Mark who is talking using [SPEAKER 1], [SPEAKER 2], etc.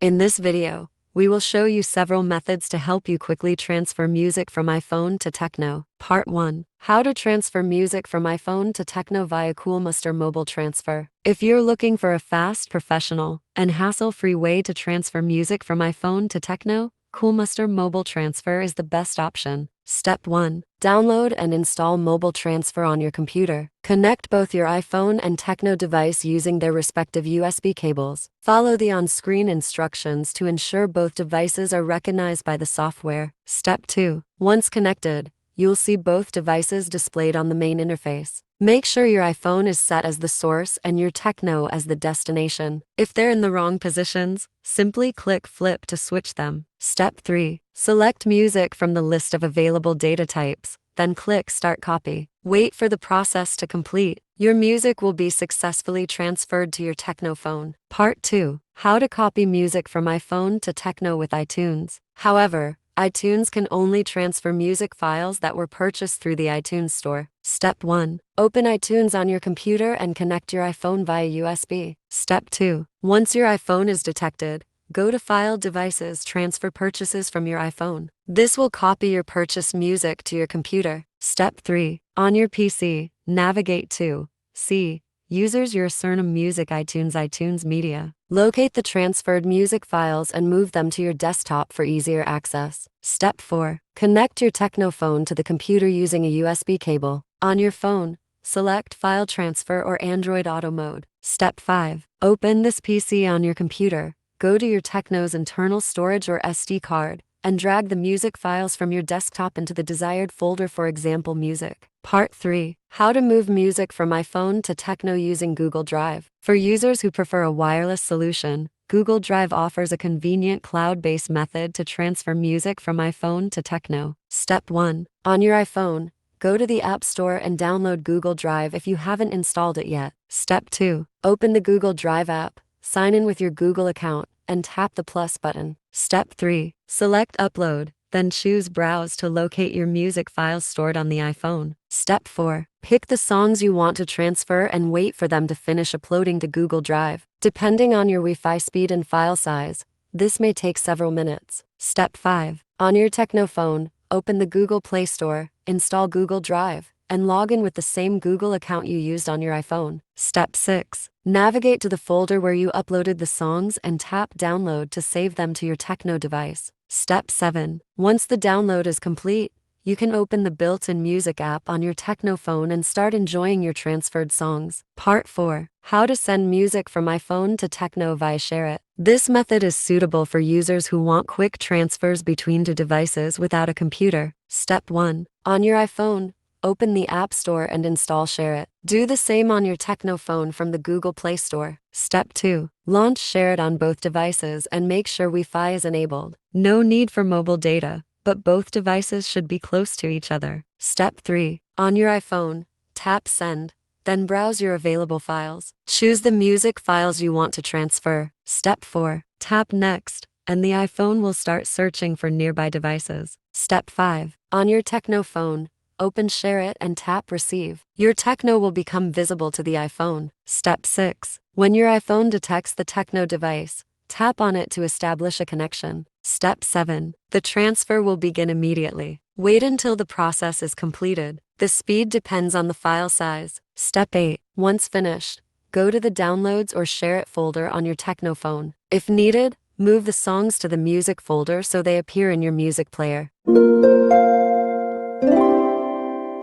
[SPEAKER 1] In this video, we will show you several methods to help you quickly transfer music from iPhone to TECNO. Part 1. How to transfer music from iPhone to TECNO via Coolmuster Mobile Transfer. If you're looking for a fast, professional, and hassle-free way to transfer music from iPhone to TECNO, Coolmuster Mobile Transfer is the best option. Step 1. Download and install Mobile Transfer on your computer. Connect both your iPhone and TECNO device using their respective USB cables. Follow the on-screen instructions to ensure both devices are recognized by the software. Step 2. Once connected, you'll see both devices displayed on the main interface. Make sure your iPhone is set as the source and your TECNO as the destination. If they're in the wrong positions, simply click Flip to switch them. Step 3. Select music from the list of available data types, then click Start Copy. Wait for the process to complete. Your music will be successfully transferred to your TECNO phone. Part 2. How to copy music from iPhone to TECNO with iTunes. However, iTunes can only transfer music files that were purchased through the iTunes Store. Step 1. Open iTunes on your computer and connect your iPhone via USB. Step 2. Once your iPhone is detected, go to File Devices, Transfer Purchases from your iPhone. This will copy your purchased music to your computer. Step 3. On your PC, navigate to C. Users Your Surname Music iTunes Media. Locate the transferred music files and move them to your desktop for easier access. Step 4. Connect your TECNO phone to the computer using a USB cable. On your phone, select File Transfer or Android Auto Mode. Step 5. Open this PC on your computer. Go to your TECNO's internal storage or SD card, and drag the music files from your desktop into the desired folder, for example, music. Part 3. How to move music from iPhone to TECNO using Google Drive. For users who prefer a wireless solution, Google Drive offers a convenient cloud-based method to transfer music from iPhone to TECNO. Step 1. On your iPhone, go to the App Store and download Google Drive if you haven't installed it yet. Step 2. Open the Google Drive app, sign in with your Google account, and tap the plus button. Step 3. Select Upload, then choose Browse to locate your music files stored on the iPhone. Step 4. Pick the songs you want to transfer and wait for them to finish uploading to Google Drive. Depending on your Wi-Fi speed and file size, this may take several minutes. Step 5. On your TECNO phone, open the Google Play Store, install Google Drive, and log in with the same Google account you used on your iPhone. Step 6. Navigate to the folder where you uploaded the songs and tap Download to save them to your TECNO device. Step 7. Once the download is complete, you can open the built-in music app on your TECNO phone and start enjoying your transferred songs. Part 4. How to send music from iPhone to TECNO via SHAREit. This method is suitable for users who want quick transfers between two devices without a computer. Step 1. On your iPhone, open the App Store and install SHAREit. Do the same on your TECNO phone from the Google Play Store. Step 2. Launch SHAREit on both devices and make sure Wi-Fi is enabled. No need for mobile data, but both devices should be close to each other. Step 3. On your iPhone, tap Send, then browse your available files. Choose the music files you want to transfer. Step 4. Tap Next, and the iPhone will start searching for nearby devices. Step 5. On your TECNO phone, open SHAREit and tap Receive. Your TECNO will become visible to the iPhone. Step 6. When your iPhone detects the TECNO device, tap on it to establish a connection. Step 7. The transfer will begin immediately. Wait until the process is completed. The speed depends on the file size. Step 8. Once finished, go to the Downloads or SHAREit folder on your TECNO phone. If needed, move the songs to the Music folder so they appear in your music player.